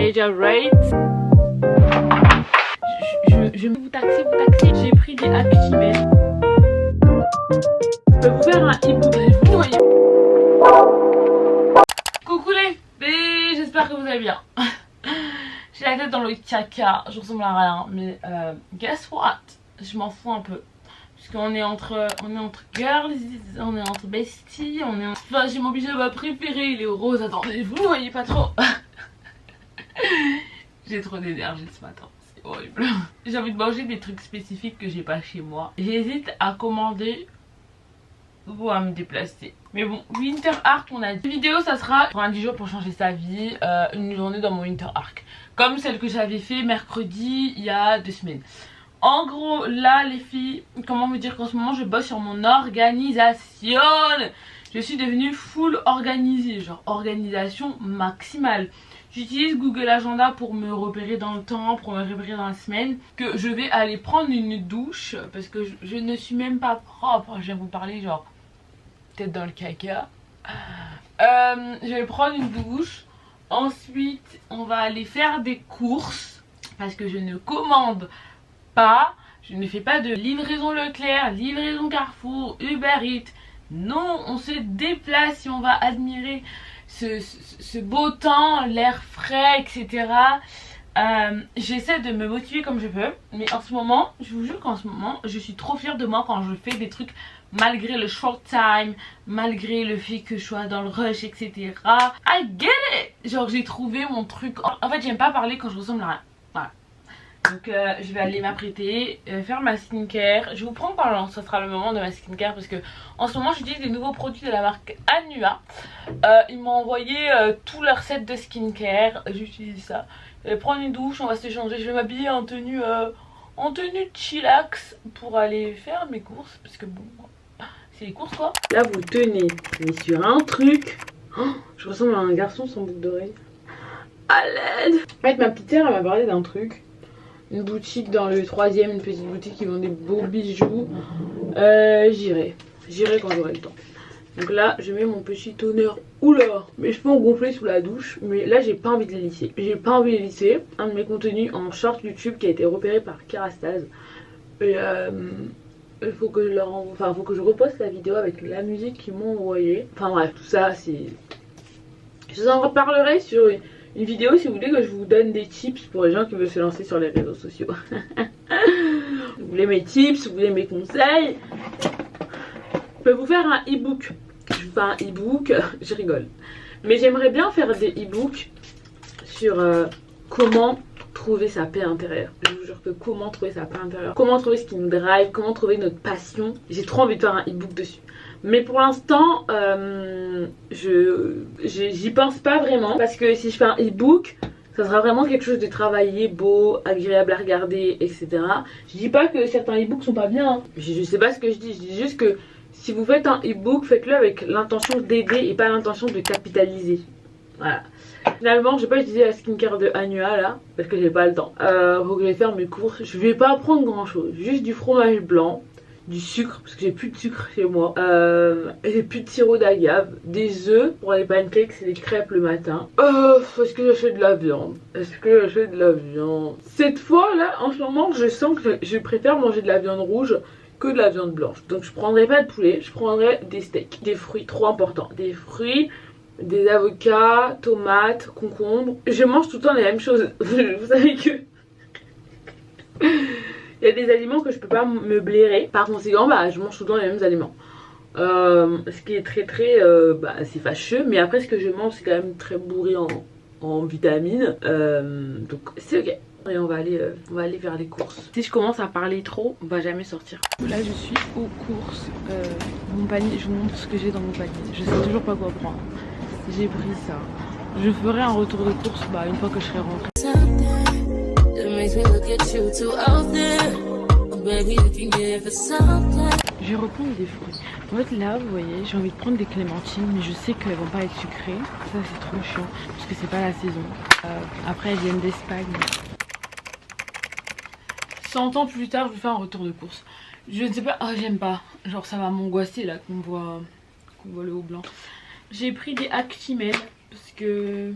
major rate. Je vais vous taxer. J'ai pris des Actimel. Je peux vous faire un e-book. Coucou les filles, j'espère que vous allez bien. J'ai la tête dans le caca, je ressemble à rien, mais guess what? Je m'en fous un peu. Parce qu'on est entre girls, on est entre besties, Enfin, j'ai mon pyjama préféré, il est rose, attendez, vous ne voyez pas trop. J'ai trop d'énergie ce matin, c'est horrible. J'ai envie de manger des trucs spécifiques que j'ai pas chez moi. J'hésite à commander ou à me déplacer. Mais bon, Winter Arc, on a dit. Cette vidéo, ça sera 90 jours pour changer sa vie, une journée dans mon Winter Arc. Comme celle que j'avais fait mercredi il y a 2 semaines. En gros, là les filles, comment vous dire qu'en ce moment je bosse sur mon organisation. Je suis devenue full organisée, genre organisation maximale. J'utilise Google Agenda pour me repérer dans le temps, pour me repérer dans la semaine. Que je vais aller prendre une douche parce que je ne suis même pas propre. Je vais vous parler genre tête dans le caca. Je vais prendre une douche. Ensuite, on va aller faire des courses parce que je ne commande pas. Je ne fais pas de livraison Leclerc, livraison Carrefour, Uber Eats. Non, on se déplace et on va admirer ce beau temps, l'air frais, etc. J'essaie de me motiver comme je peux. Mais en ce moment, je vous jure qu'en ce moment, je suis trop fière de moi quand je fais des trucs malgré le short time, malgré le fait que je sois dans le rush, etc. I get it. Genre j'ai trouvé mon truc. En fait, j'aime pas parler quand je ressemble à rien. Voilà. Donc je vais aller m'apprêter, faire ma skincare. Je vous prends en parlant, ça sera le moment de ma skincare parce que en ce moment j'utilise des nouveaux produits de la marque Anua. Ils m'ont envoyé tout leur set de skincare, j'utilise ça. Je vais prendre une douche, on va se changer, je vais m'habiller en tenue chillax pour aller faire mes courses parce que bon, c'est les courses quoi. Là vous tenez, mais sur un truc, oh, je ressemble à un garçon sans boucle d'oreille. À l'aide. En fait ma petite sœur elle m'a parlé d'un truc. Une boutique dans le 3ème, une petite boutique qui vend des beaux bijoux. J'irai quand j'aurai le temps. Donc là je mets mon petit toner. Oula, mes cheveux ont gonflé sous la douche. Mais là j'ai pas envie de les lisser. Un de mes contenus en short YouTube qui a été repéré par Kerastase. Et il faut que je leur envoie. Enfin faut que je reposte la vidéo avec la musique qu'ils m'ont envoyée. Enfin bref, tout ça c'est. Je vous en reparlerai sur une vidéo si vous voulez que je vous donne des tips pour les gens qui veulent se lancer sur les réseaux sociaux. Vous voulez mes tips, vous voulez mes conseils. Je peux vous faire un e-book. Je vous fais un e-book, je rigole. Mais j'aimerais bien faire des e-books sur comment trouver sa paix intérieure. Je vous jure que comment trouver sa paix intérieure. Comment trouver ce qui nous drive, comment trouver notre passion. J'ai trop envie de faire un e-book dessus. Mais pour l'instant, j'y pense pas vraiment. Parce que si je fais un e-book, ça sera vraiment quelque chose de travaillé, beau, agréable à regarder, etc. Je dis pas que certains e-books sont pas bien. Hein. Je sais pas ce que je dis juste que si vous faites un e-book, faites-le avec l'intention d'aider et pas l'intention de capitaliser. Voilà. Finalement, je vais pas utiliser la skincare de Anua là, parce que j'ai pas le temps. Faut que j'aille faire mes courses. Je vais pas prendre grand chose, juste du fromage blanc. Du sucre parce que j'ai plus de sucre chez moi, j'ai plus de sirop d'agave, des œufs pour les pancakes et les crêpes le matin. Est-ce que j'achète de la viande? Cette fois là en ce moment je sens que je préfère manger de la viande rouge que de la viande blanche. Donc je prendrai pas de poulet, je prendrai des steaks, des fruits, trop important, des fruits, des avocats, tomates, concombres. Je mange tout le temps les mêmes choses. Vous savez que il y a des aliments que je peux pas me blairer. Par conséquent, bah, je mange tout le temps les mêmes aliments. Ce qui est très c'est fâcheux. Mais après, ce que je mange, c'est quand même très bourré en vitamines. Donc c'est ok. Et on va aller faire les courses. Si je commence à parler trop, on va jamais sortir. Là, je suis aux courses. Mon panier, je vous montre ce que j'ai dans mon panier. Je sais toujours pas quoi prendre. J'ai pris ça. Je ferai un retour de course une fois que je serai rentrée. Je vais reprendre des fruits. En fait là vous voyez j'ai envie de prendre des clémentines mais je sais qu'elles vont pas être sucrées. Ça c'est trop chiant parce que c'est pas la saison. Après elles viennent d'Espagne. 100 ans plus tard je vais faire un retour de course. Je ne sais pas, j'aime pas. Genre ça va m'angoisser là qu'on voit le haut blanc. J'ai pris des Actimel parce que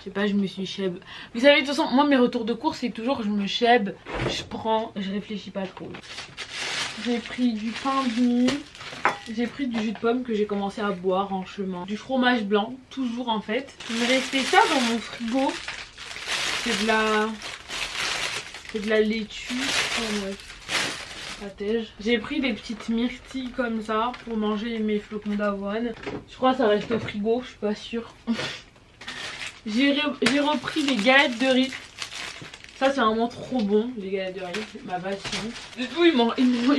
Je sais pas, je me suis cheb. Vous savez, de toute façon, moi mes retours de course c'est toujours je me cheb, je prends, je réfléchis pas trop. J'ai pris du pain de mie, j'ai pris du jus de pomme que j'ai commencé à boire en chemin. Du fromage blanc, toujours en fait. Il me restait ça dans mon frigo. C'est de la laitue. Oh, ouais. J'ai pris des petites myrtilles comme ça pour manger mes flocons d'avoine. Je crois que ça reste au frigo, je suis pas sûre. J'ai repris des galettes de riz. Ça c'est vraiment trop bon, les galettes de riz, c'est ma passion. Du coup il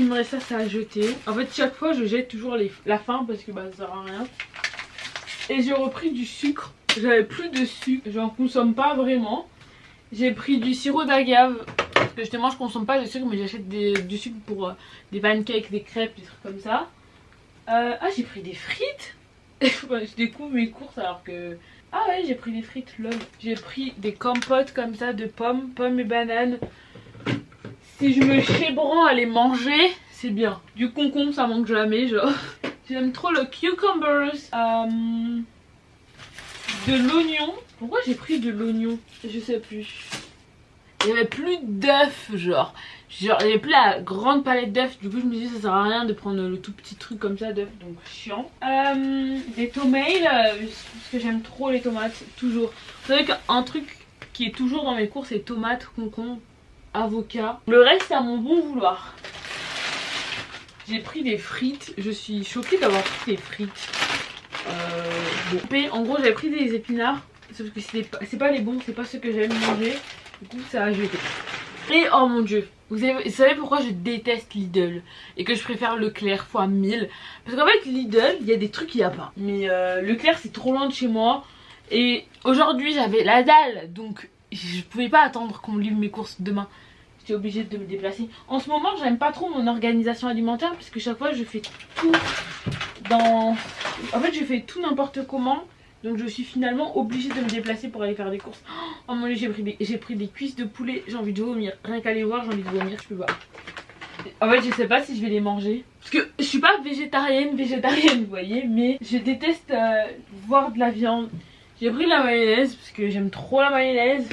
me reste ça à jeter. En fait chaque fois je jette toujours la fin parce que bah ça sert à rien. Et j'ai repris du sucre. J'avais plus de sucre, j'en consomme pas vraiment. J'ai pris du sirop d'agave. Parce que justement je consomme pas de sucre mais j'achète du sucre pour des pancakes, des crêpes, des trucs comme ça. Ah j'ai pris des frites. Je découvre mes courses alors que... Ah ouais j'ai pris des frites lol. J'ai pris des compotes comme ça de pommes et bananes. Si je me chébranle à les manger c'est bien. Du concombre ça manque jamais genre. J'aime trop le cucumbers. De l'oignon. Pourquoi j'ai pris de l'oignon? Je sais plus. Il n'y avait plus d'œufs genre il n'y avait plus la grande palette d'œufs. Du coup je me dis ça sert à rien de prendre le tout petit truc comme ça d'œufs, donc chiant. Des tomates parce que j'aime trop les tomates toujours. Vous savez qu'un truc qui est toujours dans mes courses c'est tomates, concombre, avocat. Le reste c'est à mon bon vouloir. J'ai pris des frites. Je suis choquée d'avoir pris des frites. Bon. En gros j'avais pris des épinards. Sauf que c'est pas les bons, c'est pas ceux que j'aime manger. Du coup ça a jeté. Et oh mon dieu, vous savez pourquoi je déteste Lidl et que je préfère Leclerc x 1000? Parce qu'en fait Lidl, il y a des trucs qu'il n'y a pas. Mais Leclerc c'est trop loin de chez moi. Et aujourd'hui j'avais la dalle. Donc je pouvais pas attendre qu'on me livre mes courses demain. J'étais obligée de me déplacer. En ce moment j'aime pas trop mon organisation alimentaire. Parce que chaque fois je fais tout dans... En fait je fais tout n'importe comment. Donc je suis finalement obligée de me déplacer pour aller faire des courses. Oh mon dieu j'ai pris des cuisses de poulet. J'ai envie de vomir. Rien qu'à les voir j'ai envie de vomir, je peux pas. En fait je sais pas si je vais les manger. Parce que je suis pas végétarienne vous voyez. Mais je déteste voir de la viande. J'ai pris de la mayonnaise parce que j'aime trop la mayonnaise.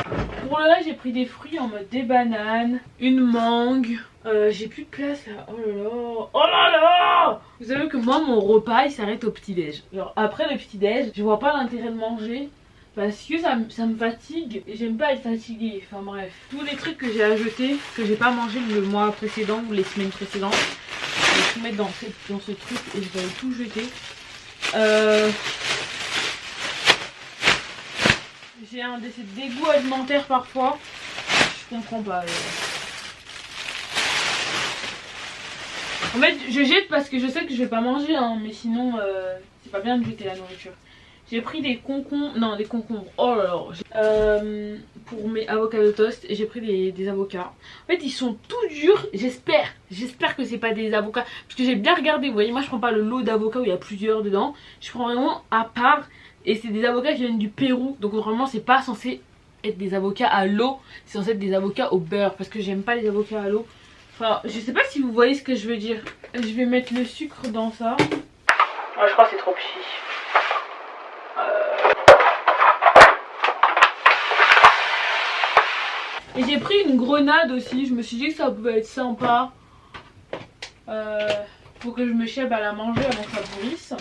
Pour le reste j'ai pris des fruits en mode des bananes, une mangue. J'ai plus de place là, oh là là, oh là là. Vous savez que moi mon repas il s'arrête au petit déj. Genre après le petit déj je vois pas l'intérêt de manger. Parce que ça me fatigue et j'aime pas être fatiguée. Enfin bref, tous les trucs que j'ai à jeter, que j'ai pas mangé le mois précédent ou les semaines précédentes, je vais tout mettre dans ce truc et je vais tout jeter. J'ai un dégoût alimentaire parfois. Je comprends pas. En fait je jette parce que je sais que je vais pas manger hein, mais sinon c'est pas bien de jeter la nourriture. J'ai pris des concombres, non des concombres, oh là là, pour mes avocados toast et j'ai pris des avocats. En fait ils sont tout durs, j'espère que c'est pas des avocats. Parce que j'ai bien regardé, vous voyez moi je prends pas le lot d'avocats où il y a plusieurs dedans. Je prends vraiment à part et c'est des avocats qui viennent du Pérou. Donc vraiment c'est pas censé être des avocats à l'eau, c'est censé être des avocats au beurre. Parce que j'aime pas les avocats à l'eau. Enfin je sais pas si vous voyez ce que je veux dire. Je vais mettre le sucre dans ça. Ouais, je crois que c'est trop petit. Et j'ai pris une grenade aussi, je me suis dit que ça pouvait être sympa pour que je me chèbe à la manger avant que ça pourrisse.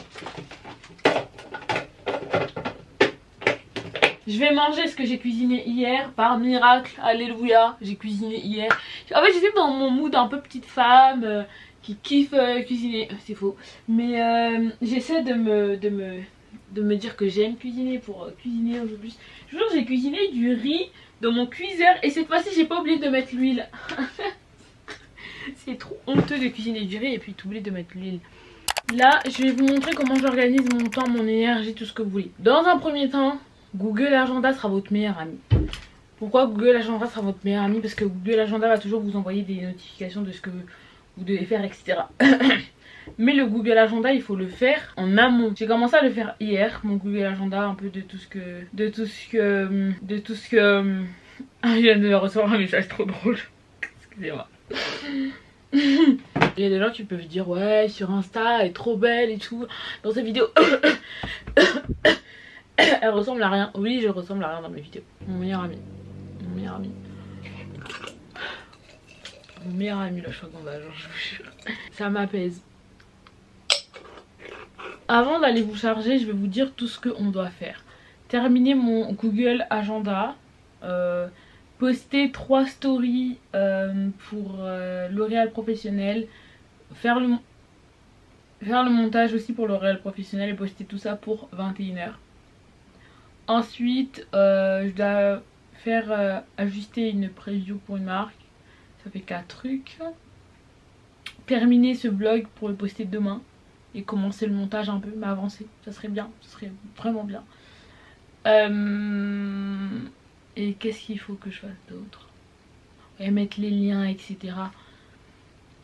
Je vais manger ce que j'ai cuisiné hier, par miracle, alléluia, j'ai cuisiné hier. En fait j'étais dans mon mood un peu petite femme qui kiffe cuisiner, c'est faux. Mais j'essaie de me dire que j'aime cuisiner pour cuisiner un peu plus. Je vous jure j'ai cuisiné du riz dans mon cuiseur et cette fois-ci j'ai pas oublié de mettre l'huile. C'est trop honteux de cuisiner du riz et puis t'oublies de mettre l'huile. Là je vais vous montrer comment j'organise mon temps, mon énergie, tout ce que vous voulez. Dans un premier temps, Google Agenda sera votre meilleur ami. Pourquoi Google Agenda sera votre meilleur ami? Parce que Google Agenda va toujours vous envoyer des notifications de ce que vous devez faire, etc. Mais le Google Agenda il faut le faire en amont. J'ai commencé à le faire hier, mon Google Agenda, un peu de tout ce que je viens de recevoir un message trop drôle. Excusez-moi. Il y a des gens qui peuvent dire ouais sur Insta elle est trop belle et tout dans ses vidéos. Elle ressemble à rien. Oui, je ressemble à rien dans mes vidéos. Mon meilleur ami. Mon meilleur ami. Mon meilleur ami, le choix qu'on va, genre, je vous jure. Ça m'apaise. Avant d'aller vous charger, je vais vous dire tout ce qu'on doit faire. Terminer mon Google Agenda. Poster 3 stories pour L'Oréal Professionnel. Faire le montage aussi pour L'Oréal Professionnel et poster tout ça pour 21h. Ensuite, je dois faire ajuster une preview pour une marque. Ça fait 4 trucs. Terminer ce vlog pour le poster demain. Et commencer le montage un peu, m'avancer. Ça serait bien, ça serait vraiment bien. Et qu'est-ce qu'il faut que je fasse d'autre? Et mettre les liens, etc.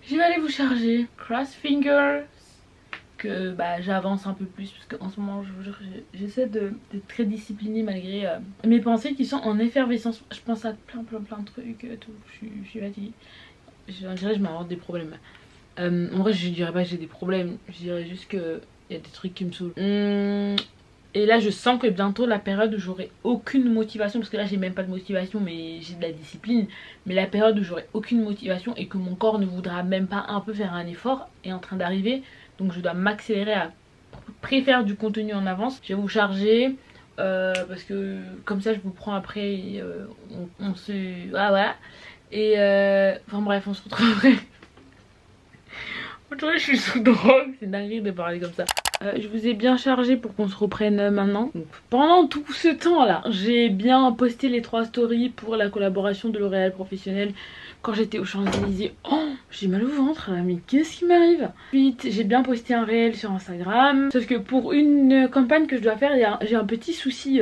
Je vais aller vous charger. Cross fingers. Que bah, j'avance un peu plus. Parce qu'en ce moment, je vous jure, j'essaie d'être très disciplinée malgré mes pensées qui sont en effervescence. Je pense à plein de trucs. Tout. Je suis fatiguée. On dirait que je m'invente des problèmes. En vrai, je dirais pas que j'ai des problèmes. Je dirais juste qu'il y a des trucs qui me saoulent. Et là, je sens que bientôt, la période où j'aurai aucune motivation, parce que là, j'ai même pas de motivation, mais j'ai de la discipline. Mais la période où j'aurai aucune motivation et que mon corps ne voudra même pas un peu faire un effort est en train d'arriver. Donc, je dois m'accélérer à préférer du contenu en avance. Je vais vous charger parce que comme ça, je vous prends après. Et, on se. Ah, voilà. Et enfin, bref, on se retrouverait. Je suis sous drogue, c'est dingue de parler comme ça. Je vous ai bien chargé pour qu'on se reprenne maintenant. Donc, pendant tout ce temps là, j'ai bien posté les 3 stories pour la collaboration de L'Oréal Professionnel quand j'étais aux Champs-Élysées. Oh, j'ai mal au ventre là, mais qu'est-ce qui m'arrive? Ensuite, j'ai bien posté un réel sur Instagram. Sauf que pour une campagne que je dois faire, j'ai un petit souci.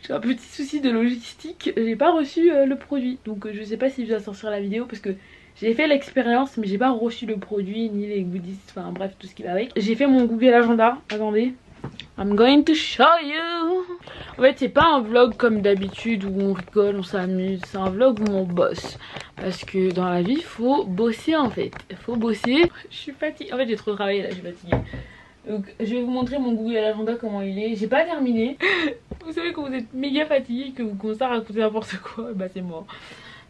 J'ai un petit souci de logistique. J'ai pas reçu le produit. Donc je sais pas si je dois sortir la vidéo parce que j'ai fait l'expérience mais j'ai pas reçu le produit ni les goodies, enfin bref tout ce qui va avec. J'ai fait mon Google Agenda, attendez. I'm going to show you. En fait c'est pas un vlog comme d'habitude où on rigole, on s'amuse. C'est un vlog où on bosse. Parce que dans la vie il faut bosser en fait. Il faut bosser. Je suis fatiguée. En fait j'ai trop travaillé là, je suis fatiguée. Donc je vais vous montrer mon Google Agenda comment il est. J'ai pas terminé. Vous savez quand vous êtes méga fatigué, que vous commencez à raconter n'importe quoi, bah c'est moi.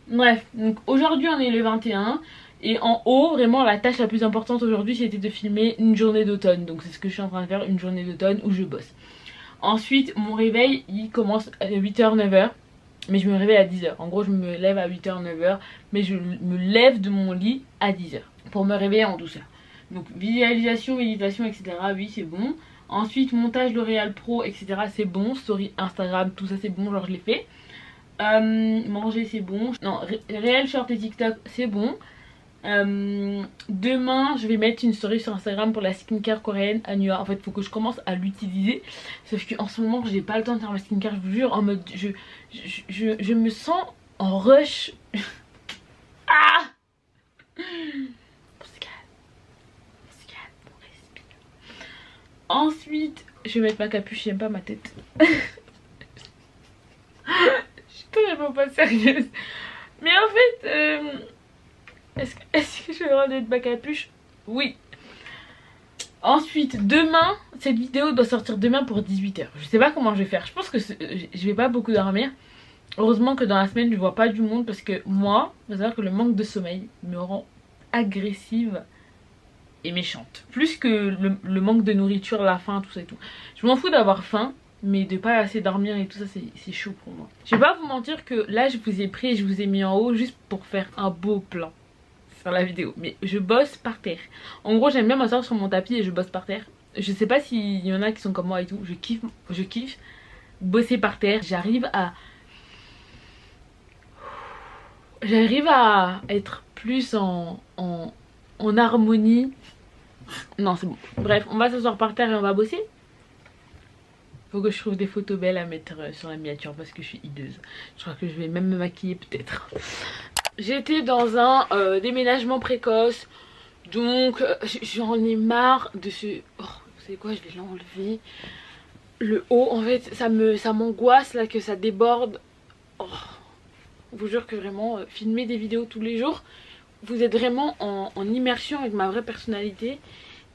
Bref, donc aujourd'hui on est le 21 et en haut vraiment la tâche la plus importante aujourd'hui c'était de filmer une journée d'automne. Donc c'est ce que je suis en train de faire, une journée d'automne où je bosse. Ensuite mon réveil il commence à 8h 9h mais je me réveille à 10h. En gros je me lève à 8h 9h mais je me lève de mon lit à 10h pour me réveiller en douceur. Donc visualisation, méditation etc. oui c'est bon. Ensuite montage L'Oréal Pro etc. c'est bon. Story Instagram tout ça c'est bon, genre je l'ai fait. Manger c'est bon. Non, réel short et TikTok c'est bon. Demain je vais mettre une story sur Instagram pour la skincare coréenne à New. En fait faut que je commence à l'utiliser. Sauf qu'en ce moment j'ai pas le temps de faire ma skincare, je vous jure. En mode je me sens en rush. Ah, ensuite, je vais mettre ma capuche, j'aime pas ma tête. Je suis tellement pas sérieuse. Mais en fait, est-ce que je vais avoir mettre ma capuche? Oui. Ensuite, demain, cette vidéo doit sortir demain pour 18h. Je sais pas comment je vais faire. Je pense que je vais pas beaucoup dormir. Heureusement que dans la semaine, je vois pas du monde parce que moi, il faut savoir que le manque de sommeil me rend agressive et méchante. Plus que le manque de nourriture, la faim, tout ça et tout. Je m'en fous d'avoir faim, mais de pas assez dormir et tout ça, c'est chaud pour moi. Je vais pas vous mentir que là, je vous ai pris et je vous ai mis en haut juste pour faire un beau plan sur la vidéo. Mais je bosse par terre. En gros, j'aime bien m'asseoir sur mon tapis et je bosse par terre. Je sais pas s'il y en a qui sont comme moi et tout. Je kiffe bosser par terre. J'arrive à être plus en harmonie. Non c'est bon. Bref on va s'asseoir par terre et on va bosser. Faut que je trouve des photos belles à mettre sur la miniature parce que je suis hideuse. Je crois que je vais même me maquiller peut-être. J'étais dans un déménagement précoce. Donc j'en ai marre de ce... Oh, vous savez quoi, je vais l'enlever. Le haut en fait ça m'angoisse là que ça déborde. Oh, je vous jure que vraiment filmer des vidéos tous les jours, vous êtes vraiment en immersion avec ma vraie personnalité.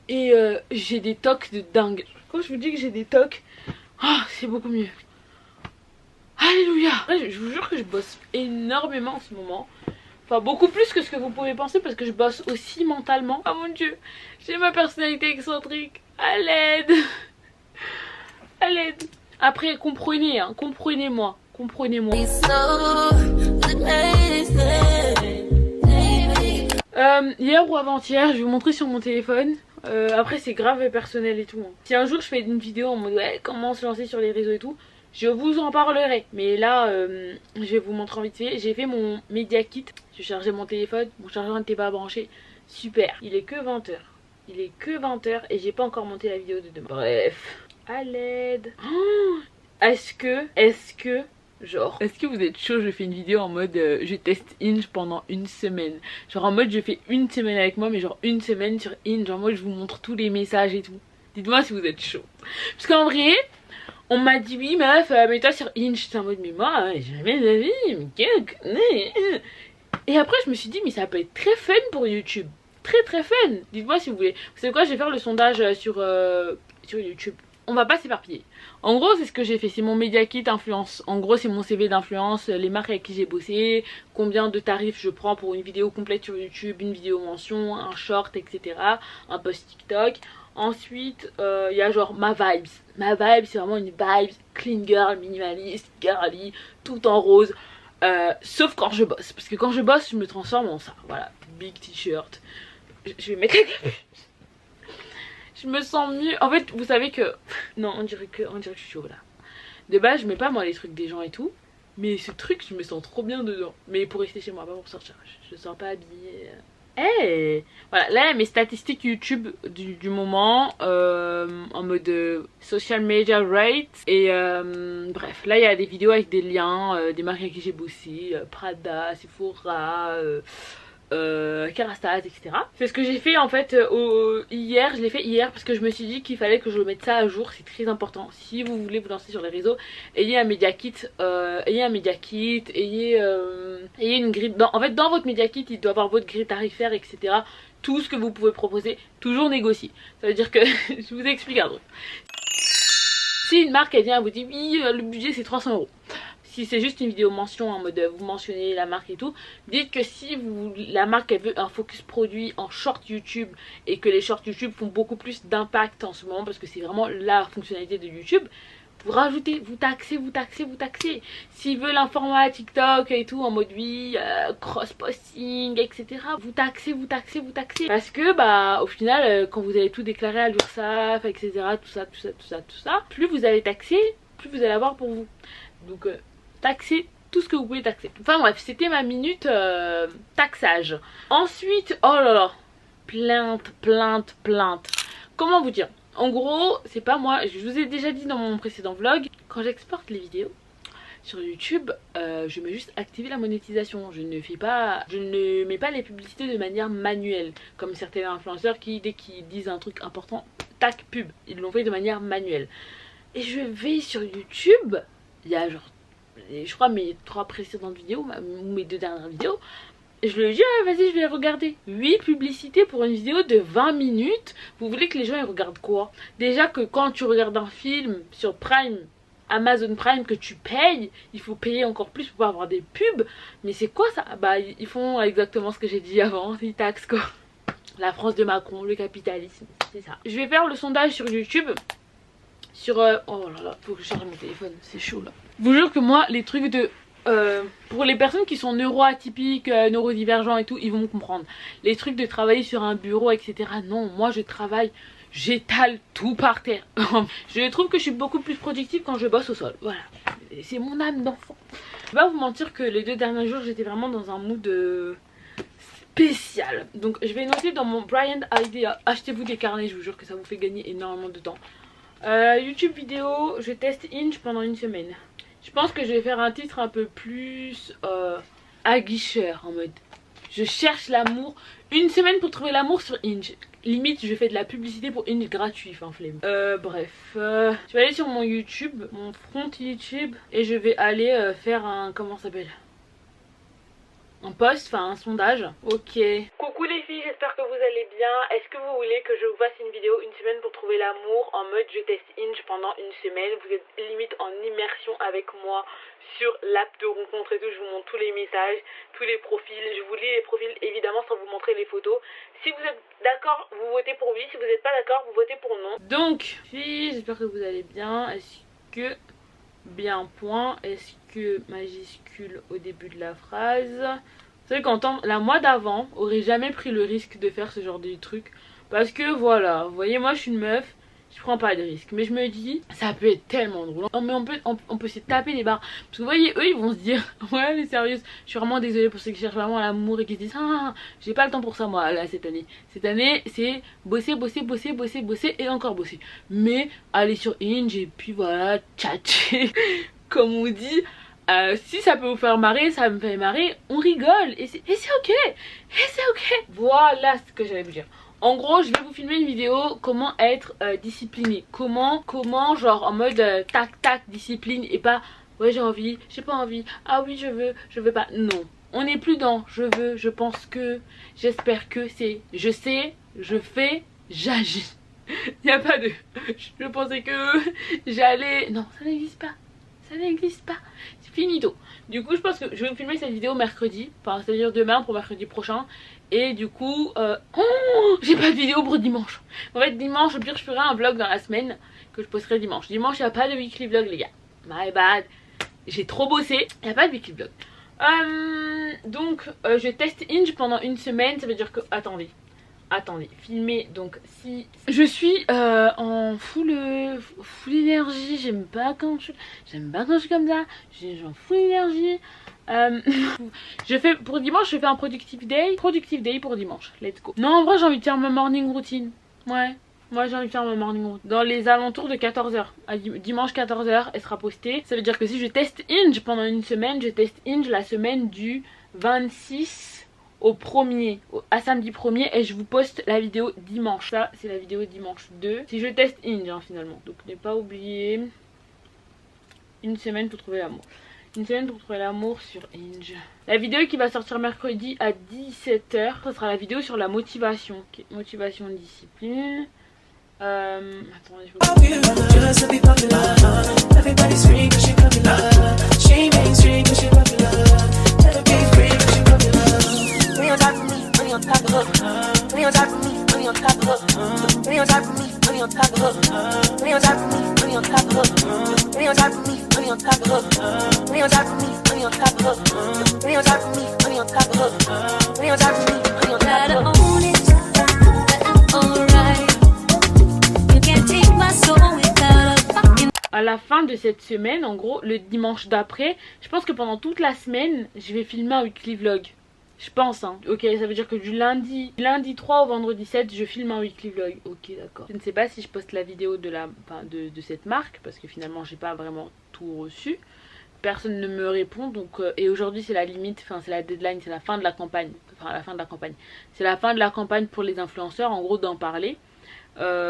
Et j'ai des tocs de dingue. Quand je vous dis que j'ai des tocs, Ah, c'est beaucoup mieux. Alléluia. Je vous jure que je bosse énormément en ce moment. Enfin beaucoup plus que ce que vous pouvez penser parce que je bosse aussi mentalement. Oh mon dieu, j'ai ma personnalité excentrique. À l'aide. À l'aide. Après comprenez, hein, comprenez-moi. Comprenez-moi. Hier ou avant-hier, je vais vous montrer sur mon téléphone. Après c'est grave personnel et tout. Hein. Si un jour je fais une vidéo en mode ouais comment se lancer sur les réseaux et tout, je vous en parlerai. Mais là je vais vous montrer en vite fait. J'ai fait mon Media Kit. Je chargeais mon téléphone, mon chargeur n'était pas branché. Super, il est que 20 h. Il est que 20 h et j'ai pas encore monté la vidéo de demain. Bref, à l'aide. Oh, est-ce que vous êtes chaud, je fais une vidéo en mode je teste Hinge pendant une semaine. Genre en mode je fais une semaine avec moi mais genre une semaine sur Hinge. En mode je vous montre tous les messages et tout. Dites-moi si vous êtes chaud. Parce qu'en vrai, on m'a dit oui meuf, mets-toi sur Hinge. J'étais en mode mais moi, jamais de la vie, mais quel... Et après je me suis dit mais ça peut être très fun pour YouTube. Très fun. Dites-moi si vous voulez. Vous savez quoi, je vais faire le sondage sur YouTube. On va pas s'éparpiller. En gros c'est ce que j'ai fait, c'est mon Media Kit influence. En gros c'est mon CV d'influence, les marques avec qui j'ai bossé, combien de tarifs je prends pour une vidéo complète sur YouTube, une vidéo mention, un short, etc. Un post TikTok. Ensuite il y a genre ma vibes. Ma vibe c'est vraiment une vibe clean girl, minimaliste, girly, tout en rose. Sauf quand je bosse, parce que quand je bosse je me transforme en ça. Voilà, big t-shirt. Je vais mettre la... Je me sens mieux. En fait, vous savez que... Non, on dirait que je suis chaud là. De base, je mets pas moi les trucs des gens et tout. Mais ce truc, je me sens trop bien dedans. Mais pour rester chez moi, pas pour sortir. Je me sens pas habillée. Hey, voilà, là, mes statistiques YouTube du moment. En mode social media rate. Et bref, là, il y a des vidéos avec des liens. Des marques avec qui j'ai bossé. Prada, Sephora... Kerastase, etc. C'est ce que j'ai fait en fait hier. Je l'ai fait hier parce que je me suis dit qu'il fallait que je mette ça à jour. C'est très important. Si vous voulez vous lancer sur les réseaux, ayez un Media Kit, ayez une grille. En fait, dans votre Media Kit, il doit avoir votre grille tarifaire, etc. Tout ce que vous pouvez proposer, toujours négocier. Ça veut dire que je vous explique un truc. Si une marque elle vient vous dit oui, le budget c'est 300 €. Si c'est juste une vidéo mention en mode vous mentionnez la marque et tout, dites que si la marque elle veut un focus produit en short YouTube et que les shorts YouTube font beaucoup plus d'impact en ce moment parce que c'est vraiment la fonctionnalité de YouTube, vous rajoutez, vous taxez. S'ils veulent un format TikTok et tout en mode oui, cross-posting, etc. Vous taxez. Parce que bah au final quand vous allez tout déclarer à l'URSSAF, etc. tout ça, plus vous allez taxer, plus vous allez avoir pour vous. Donc taxer tout ce que vous pouvez taxer. Enfin bref, c'était ma minute taxage. Ensuite, oh là là, plainte. Comment vous dire? En gros, c'est pas moi, je vous ai déjà dit dans mon précédent vlog, quand j'exporte les vidéos sur YouTube, je mets juste activer la monétisation. Je ne mets pas les publicités de manière manuelle, comme certains influenceurs qui, dès qu'ils disent un truc important, tac, pub. Ils l'ont fait de manière manuelle. Et je vais sur YouTube, il y a genre, je crois mes 3 précédentes vidéos, ou mes 2 dernières vidéos, et je lui ai dit ah, vas-y je vais regarder 8 publicités pour une vidéo de 20 minutes. Vous voulez que les gens ils regardent quoi? Déjà que quand tu regardes un film sur Prime, Amazon Prime, que tu payes, il faut payer encore plus pour avoir des pubs. Mais c'est quoi ça? Bah ils font exactement ce que j'ai dit avant, ils taxent quoi. La France de Macron, le capitalisme, c'est ça. Je vais faire le sondage sur YouTube. Sur oh là là, faut que je charge mon téléphone, c'est chaud là. Je vous jure que moi les trucs de pour les personnes qui sont neuroatypiques, neurodivergents et tout, ils vont me comprendre. Les trucs de travailler sur un bureau, etc. Non, moi je travaille, j'étale tout par terre. Je trouve que je suis beaucoup plus productive quand je bosse au sol. Voilà, c'est mon âme d'enfant. Je vais pas vous mentir que les 2 derniers jours j'étais vraiment dans un mood spécial. Donc je vais noter dans mon Brian Idea. Achetez-vous des carnets, je vous jure que ça vous fait gagner énormément de temps. YouTube vidéo, je teste Hinge pendant une semaine. Je pense que je vais faire un titre un peu plus aguicheur, en mode je cherche l'amour. Une semaine pour trouver l'amour sur Hinge. Limite je fais de la publicité pour Hinge gratuit, enfin flemme. Bref, je vais aller sur mon YouTube, mon front YouTube, et je vais aller faire un, comment ça s'appelle, un post, enfin un sondage. Ok. Coucou les filles, j'espère que vous allez bien. Est-ce que vous voulez que je vous fasse une vidéo une semaine pour trouver l'amour en mode je teste Hinge pendant une semaine? Vous êtes limite en immersion avec moi sur l'app de rencontre et tout. Je vous montre tous les messages, tous les profils. Je vous lis les profils évidemment sans vous montrer les photos. Si vous êtes d'accord, vous votez pour oui. Si vous n'êtes pas d'accord, vous votez pour non. Donc, filles, j'espère que vous allez bien. Est-ce que... bien point, est-ce que majuscule au début de la phrase? Vous savez qu'en la mois d'avant aurait jamais pris le risque de faire ce genre de truc parce que voilà, vous voyez, moi je suis une meuf, je prends pas de risques, mais je me dis ça peut être tellement drôle. Mais on peut se taper les barres parce que vous voyez, eux ils vont se dire ouais mais sérieuse, je suis vraiment désolée pour ceux qui cherchent vraiment l'amour et qui se disent ah j'ai pas le temps pour ça moi là cette année c'est bosser et encore bosser, mais aller sur Hinge et puis voilà tchatcher comme on dit. Si ça peut vous faire marrer, ça me fait marrer, on rigole et c'est ok, Voilà ce que j'allais vous dire. En gros, je vais vous filmer une vidéo comment être discipliné, comment genre en mode tac tac discipline et pas ouais j'ai envie, j'ai pas envie, ah oui je veux pas. Non, on n'est plus dans je veux, je pense que, j'espère que, c'est je sais, je fais, j'agis. Il n'y a pas de je pensais que j'allais, non ça n'existe pas. Ça n'existe pas, c'est finito. Du coup je pense que je vais vous filmer cette vidéo mercredi, enfin c'est à dire demain pour mercredi prochain. Et du coup j'ai pas de vidéo pour dimanche. En fait dimanche au pire je ferai un vlog dans la semaine que je posterai dimanche. Dimanche il n'y a pas de weekly vlog les gars, my bad. J'ai trop bossé, il n'y a pas de weekly vlog. Donc je teste Hinge pendant une semaine. Ça veut dire que, attendez, filmer. Donc si je suis en full énergie, j'aime pas quand je suis comme ça, j'ai genre full énergie. Je fais pour dimanche, je fais un productive day pour dimanche, let's go. Non en vrai j'ai envie de faire ma morning routine. Ouais, moi j'ai envie de faire ma morning routine dans les alentours de 14 h. Dimanche 14 h elle sera postée. Ça veut dire que si je teste Hinge pendant une semaine, je teste Hinge la semaine du 26 au 1er, à samedi 1er, et je vous poste la vidéo dimanche. Ça c'est la vidéo dimanche 2 si je teste Hinge hein, finalement. Donc ne pas oublier une semaine pour trouver l'amour. Une semaine pour trouver l'amour sur Hinge. La vidéo qui va sortir mercredi à 17 h, ça sera la vidéo sur la motivation. Okay. Motivation, discipline. Attendez, à la fin de cette semaine, en gros le dimanche d'après, je pense que pendant toute la semaine je vais filmer un weekly vlog. Je pense hein. Ok, ça veut dire que du lundi 3 au vendredi 7 je filme un weekly vlog. Ok d'accord. Je ne sais pas si je poste la vidéo de cette marque parce que finalement j'ai pas vraiment tout reçu. Personne ne me répond donc et aujourd'hui c'est la limite, enfin c'est la deadline, c'est la fin de la campagne. Enfin la fin de la campagne. C'est la fin de la campagne pour les influenceurs en gros d'en parler.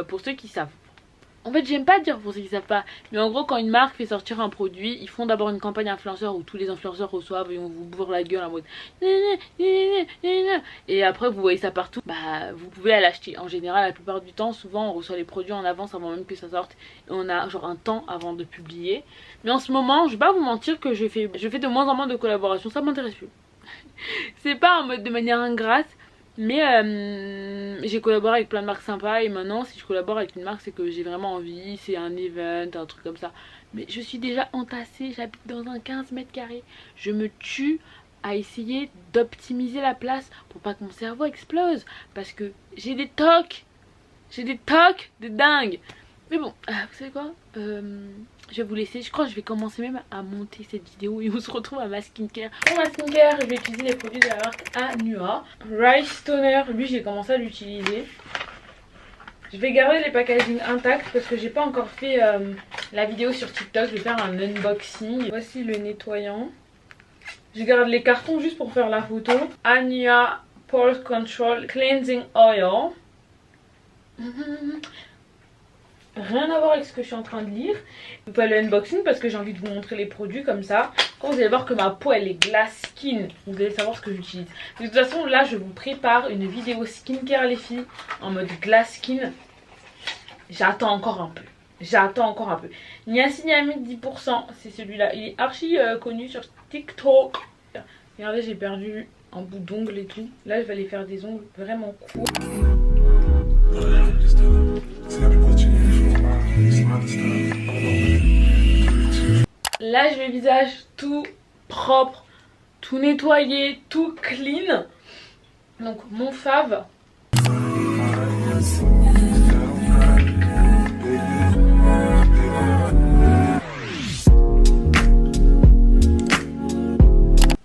Pour ceux qui savent. En fait j'aime pas dire pour ceux qui savent pas, mais en gros quand une marque fait sortir un produit, ils font d'abord une campagne influenceur où tous les influenceurs reçoivent et on vous bourre la gueule en mode et après vous voyez ça partout, bah vous pouvez aller l'acheter. En général la plupart du temps, souvent on reçoit les produits en avance avant même que ça sorte et on a genre un temps avant de publier. Mais en ce moment je vais pas vous mentir que je fais de moins en moins de collaborations, ça m'intéresse plus. C'est pas en mode de manière ingrate. Mais j'ai collaboré avec plein de marques sympas et maintenant si je collabore avec une marque c'est que j'ai vraiment envie, c'est un event, un truc comme ça. Mais je suis déjà entassée, j'habite dans un 15 mètres carrés. Je me tue à essayer d'optimiser la place pour pas que mon cerveau explose. Parce que j'ai des tocs de dingue. Mais bon, vous savez quoi, je vais vous laisser, je crois que je vais commencer même à monter cette vidéo et on se retrouve à ma skincare. Pour ma skincare, je vais utiliser les produits de la marque Anua. Rice Toner, lui j'ai commencé à l'utiliser. Je vais garder les packaging intacts parce que j'ai pas encore fait la vidéo sur TikTok. Je vais faire un unboxing. Voici le nettoyant. Je garde les cartons juste pour faire la photo. Anua Pore Control Cleansing Oil. rien à voir avec ce que je suis en train de lire. Vous pouvez le unboxing parce que j'ai envie de vous montrer les produits comme ça. Quand vous allez voir que ma peau elle est glass skin, vous allez savoir ce que j'utilise. De toute façon là je vous prépare une vidéo skincare les filles en mode glass skin. J'attends encore un peu. J'attends encore un peu. Niacinamide 10%, c'est celui-là. Il est archi connu sur TikTok. Regardez, j'ai perdu un bout d'ongle et tout. Là, je vais aller faire des ongles vraiment courts. Là, j'ai le visage tout propre, tout nettoyé, tout clean. Donc, mon fave.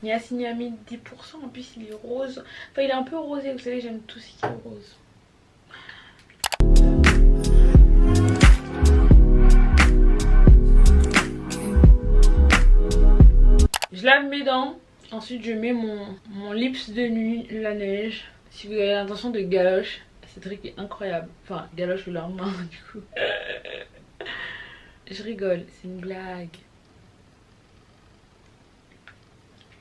Niacinamide 10%, en plus il est rose. Enfin, il est un peu rosé, vous savez, j'aime tout ce qui est rose. Je lave mes dents. Ensuite, je mets mon lips de nuit, la neige. Si vous avez l'intention de galoche, ce truc est incroyable. Enfin, galoche le lendemain, du coup. Je rigole, c'est une blague.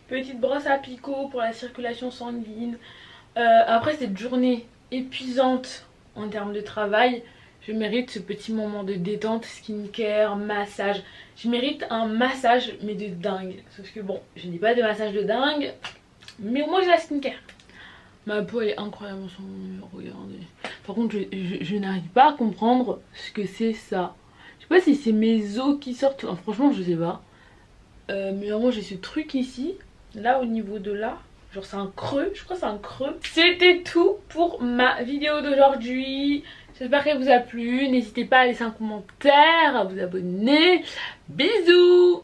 Petite brosse à picot pour la circulation sanguine. Après cette journée épuisante en termes de travail, je mérite ce petit moment de détente, skincare, massage. Je mérite un massage mais de dingue. Sauf que bon, je n'ai pas de massage de dingue, mais au moins j'ai la skincare. Ma peau elle est incroyable en ce moment, regardez. Par contre je n'arrive pas à comprendre ce que c'est ça. Je sais pas si c'est mes os qui sortent, enfin, franchement je sais pas. Mais vraiment j'ai ce truc ici. Là au niveau de là, genre c'est un creux, je crois que c'est un creux. C'était tout pour ma vidéo d'aujourd'hui. J'espère qu'elle vous a plu. N'hésitez pas à laisser un commentaire, à vous abonner. Bisous.